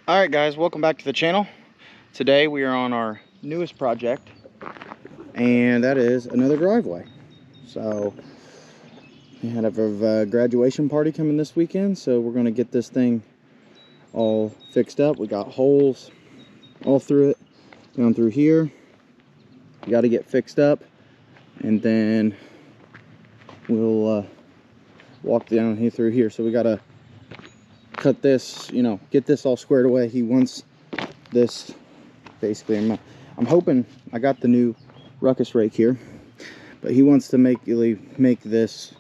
Alright guys, welcome back to the channel. Today we are on our newest project, and that is another driveway. So we had a graduation party coming this weekend, so we're going to get this thing all fixed up. We got holes all through it, down through here. We got to get fixed up, and then we'll walk down here through here. So we got to cut this, get this all squared away. He wants this, basically, I'm hoping, I got the new Ruckus Rake here, but he wants to make this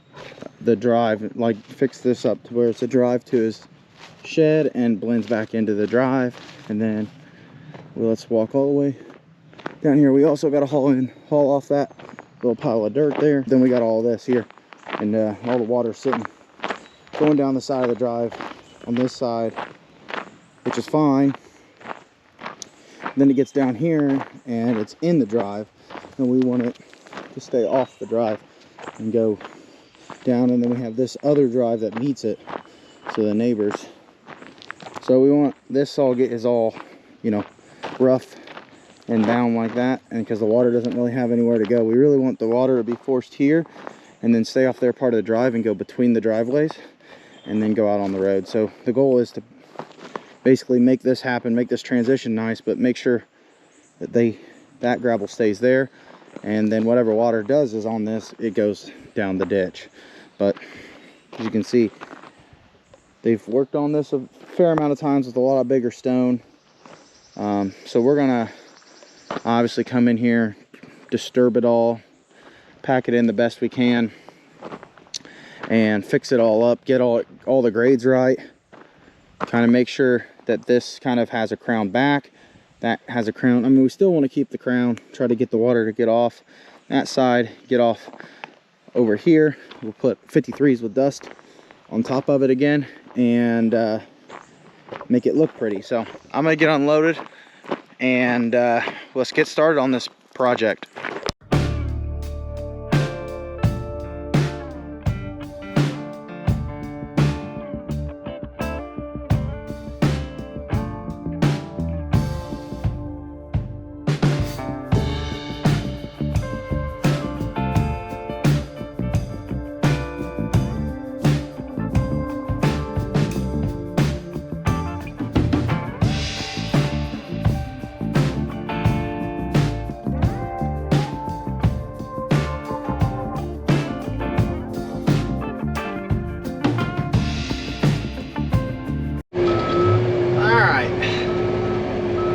the drive, like fix this up to where it's a drive to his shed and blends back into the drive. And then let's walk all the way down here. We also got to haul off that little pile of dirt there. Then we got all this here, and all the water going down the side of the drive on this side, which is fine. Then it gets down here and it's in the drive, and we want it to stay off the drive and go down. And then we have this other drive that meets it, so the neighbors. So we want this is all rough and down like that, and because the water doesn't really have anywhere to go, we really want the water to be forced here and then stay off their part of the drive and go between the driveways and then go out on the road. So the goal is to basically make this happen, make this transition nice, but make sure that that gravel stays there, and then whatever water does is on this, it goes down the ditch. But as you can see, they've worked on this a fair amount of times with a lot of bigger stone. So we're gonna obviously come in here, disturb it all, pack it in the best we can, and fix it all up, get all the grades right, kind of make sure that this kind of has a crown back, that has a crown. I mean, we still want to keep the crown, try to get the water to get off that side, get off over here. We'll put 53s with dust on top of it again, and make it look pretty. So I'm gonna get unloaded, and let's get started on this project.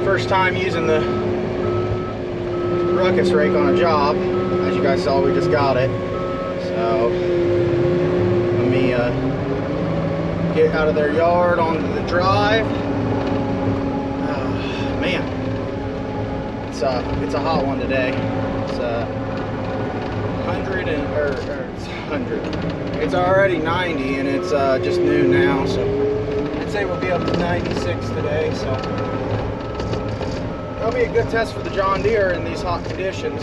First time using the Ruckus Rake on a job. As you guys saw, we just got it. So let me get out of their yard onto the drive. Man, it's a hot one today. It's 100 it's 100. It's already 90, and it's just noon now, so I'd say we'll be up to 96 today. So that'll be a good test for the John Deere in these hot conditions.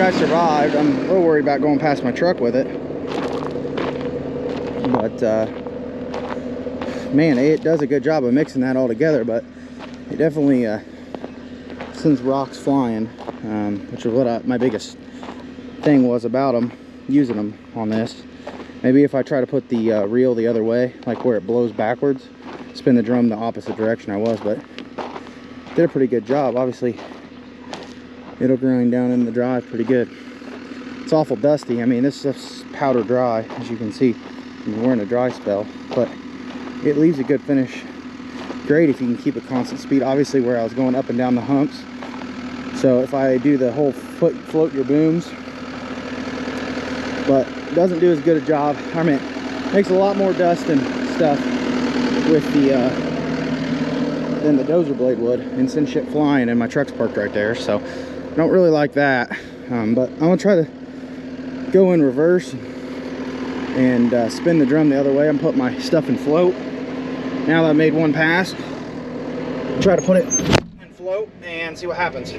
I survived. I'm a little worried about going past my truck with it, but man, it does a good job of mixing that all together. But it definitely sends rocks flying, which is what my biggest thing was about them, using them on this. Maybe if I try to put the reel the other way, like where it blows backwards, spin the drum the opposite direction I was, but did a pretty good job. Obviously it'll grind down in the drive pretty good. It's awful dusty. I mean, this stuff's powder dry, as you can see. We're in a dry spell, but it leaves a good finish. Great if you can keep a constant speed. Obviously, where I was going up and down the humps. So if I do the whole float your booms, but it doesn't do as good a job. I mean, it makes a lot more dust and stuff with the than the dozer blade would, and send shit flying. And my truck's parked right there, so I don't really like that. But I'm gonna try to go in reverse and spin the drum the other way. I'm putting my stuff in float. Now that I made one pass, try to put it in float and see what happens.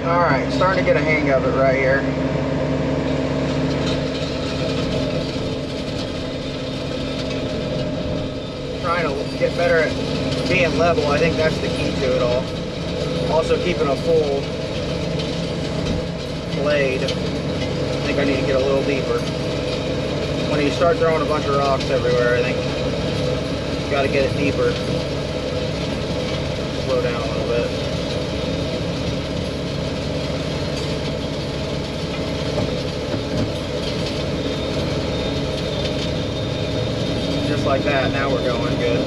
Alright, starting to get a hang of it right here. Trying to get better at being level. I think that's the key to it all. Also keeping a full blade. I think I need to get a little deeper. When you start throwing a bunch of rocks everywhere, I think you got to get it deeper. Slow down a little bit. Just like that, now we're going good.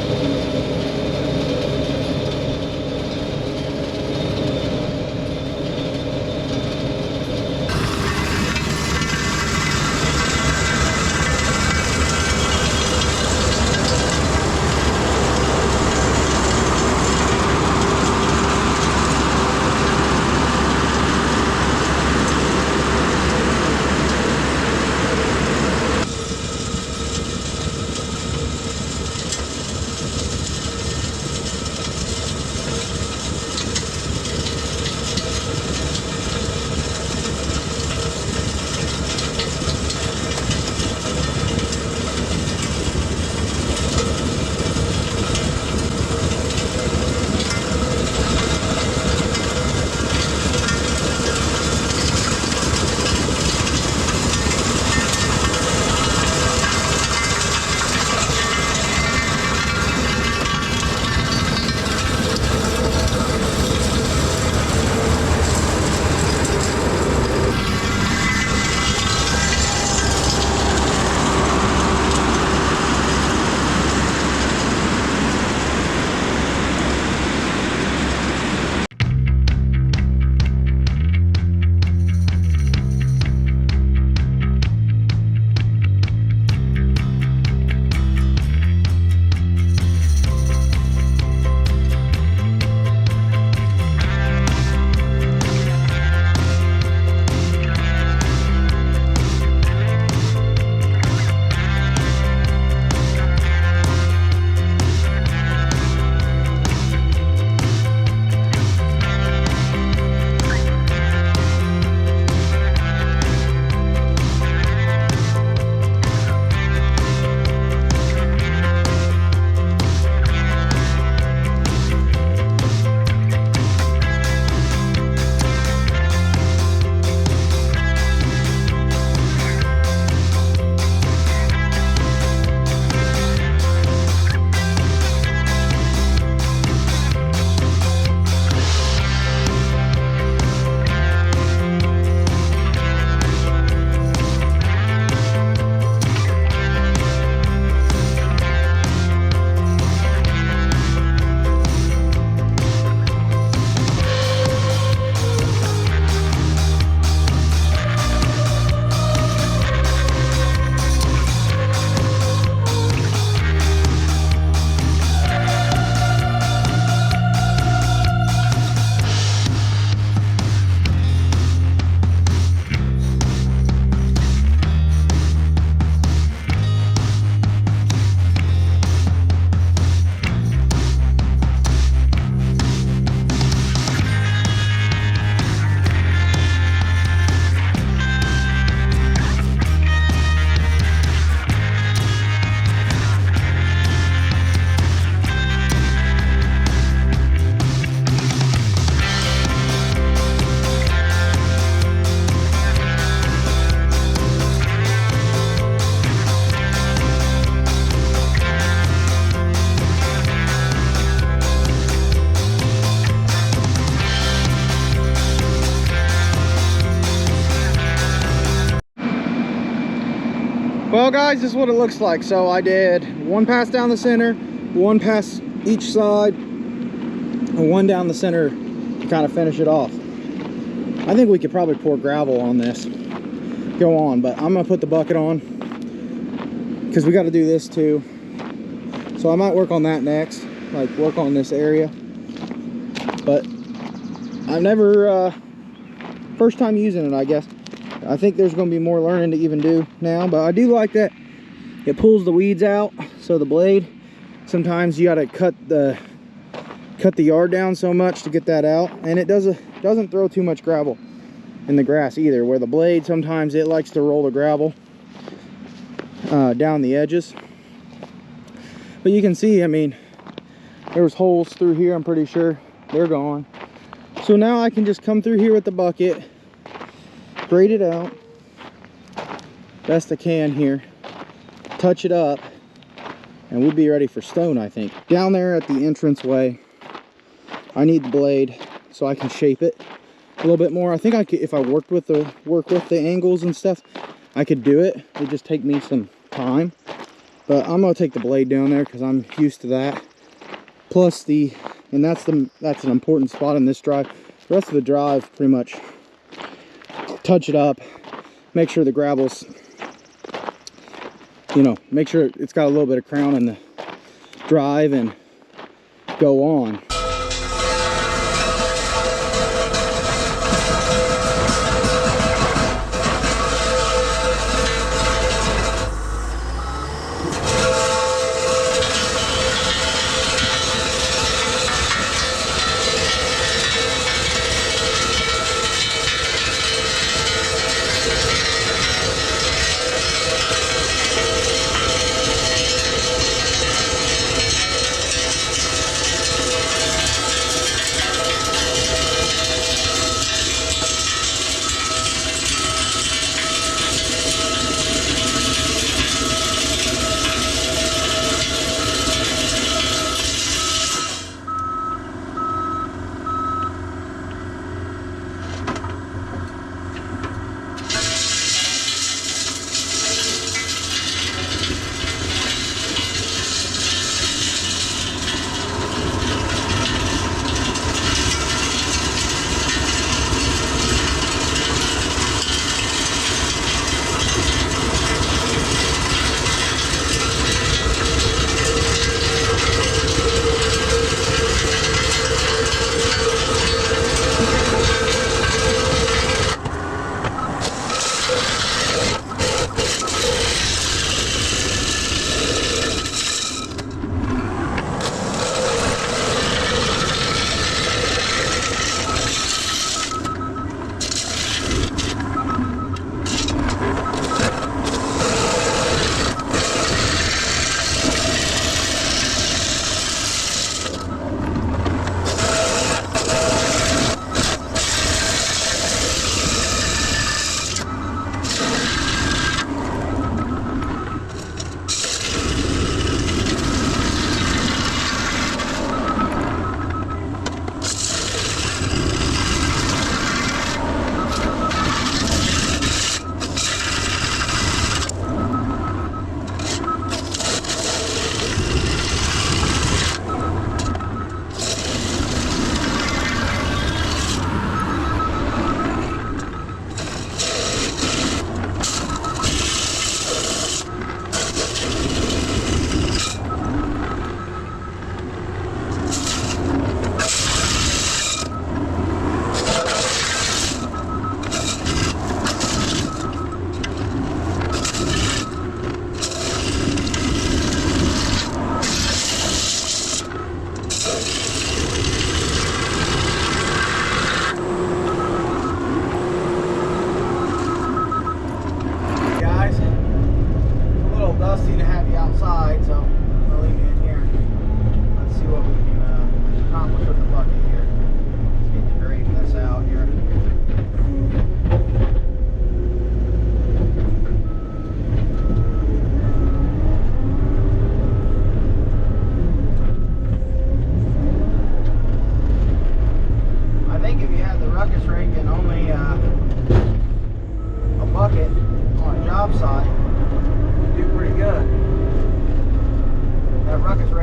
Well guys, this is what it looks like. So I did one pass down the center, one pass each side, and one down the center to kind of finish it off. I think we could probably pour gravel on this, go on, but I'm gonna put the bucket on because we got to do this too. So I might work on that next, like work on this area. But I've never, first time using it, I guess. I think there's going to be more learning to even do now, but I do like that it pulls the weeds out. So the blade, sometimes you got to cut the yard down so much to get that out, and it doesn't throw too much gravel in the grass either, where the blade sometimes it likes to roll the gravel down the edges. But you can see, I mean, there's holes through here. I'm pretty sure they're gone. So now I can just come through here with the bucket, grade it out best I can here, touch it up, and we'll be ready for stone. I think down there at the entranceway I need the blade so I can shape it a little bit more. I think I could, if I work with the angles and stuff, I could do it. It'd just take me some time, but I'm gonna take the blade down there because I'm used to that. Plus that's an important spot in this drive. The rest of the drive, pretty much touch it up, make sure the gravel's, you know, make sure it's got a little bit of crown in the drive, and go on.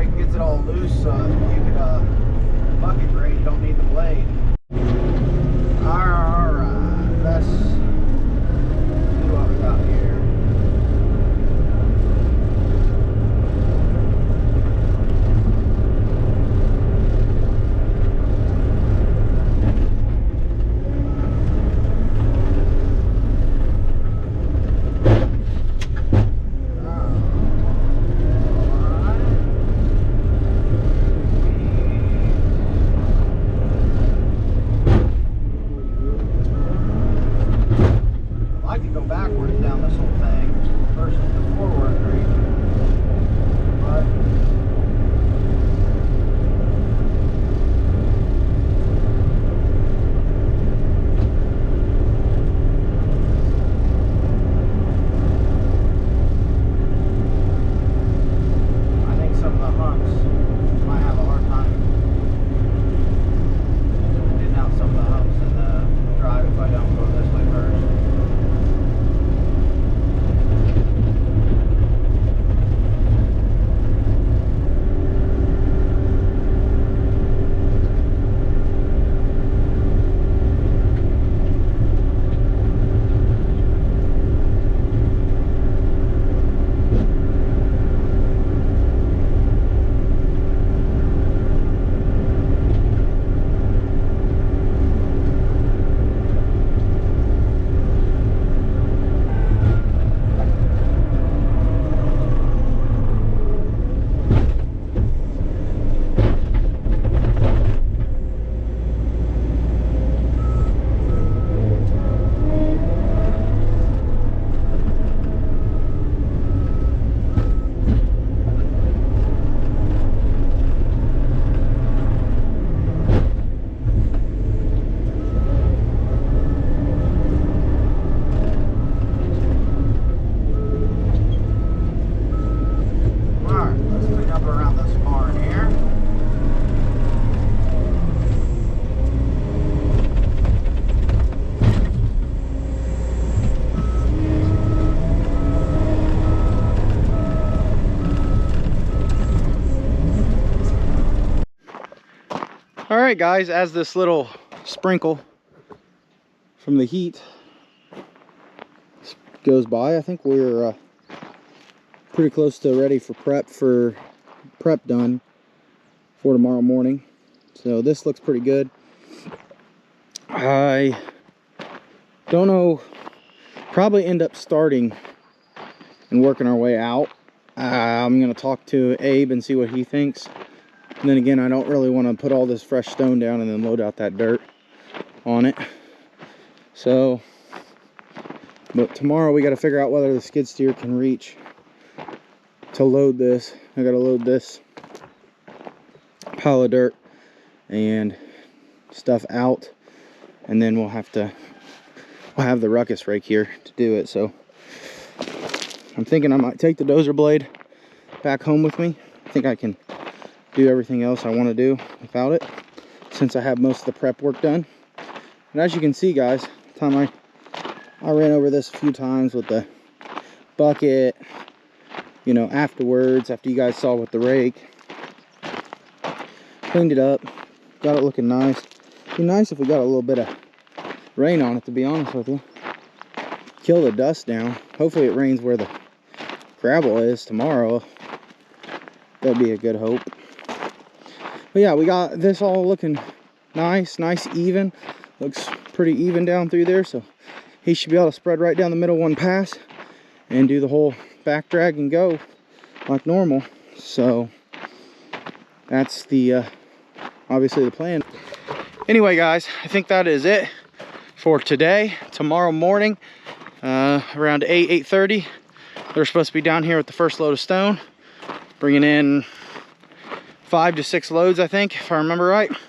rake gets it all loose so you can bucket grade, you don't need the blade. Alright, let's see what we got here. Backwards down this whole thing versus the forward grade. But I think some of the humps might have a hard time getting out some of the humps in the drive if I don't go this way first. All right, guys, as this little sprinkle from the heat goes by, I think we're pretty close to ready for prep done for tomorrow morning. So this looks pretty good. I don't know, probably end up starting and working our way out. I'm gonna talk to Abe and see what he thinks. And then again, I don't really want to put all this fresh stone down and then load out that dirt on it. So, but tomorrow we got to figure out whether the skid steer can reach to load this. I got to load this pile of dirt and stuff out, and then we'll have the Ruckus Rake here to do it. So I'm thinking I might take the dozer blade back home with me. I think I can do everything else I want to do without it, since I have most of the prep work done. And as you can see, guys, the time I ran over this a few times with the bucket, you know, afterwards, after you guys saw with the rake, cleaned it up, got it looking nice. It'd be nice if we got a little bit of rain on it, to be honest with you. Kill the dust down. Hopefully it rains where the gravel is tomorrow. That'd be a good hope. But yeah, we got this all looking nice even. Looks pretty even down through there, so he should be able to spread right down the middle one pass and do the whole back drag and go like normal. So that's the obviously the plan. Anyway, guys, I think that is it for today. Tomorrow morning, around 8:30, they're supposed to be down here with the first load of stone, bringing in 5 to 6 loads, I think, if I remember right.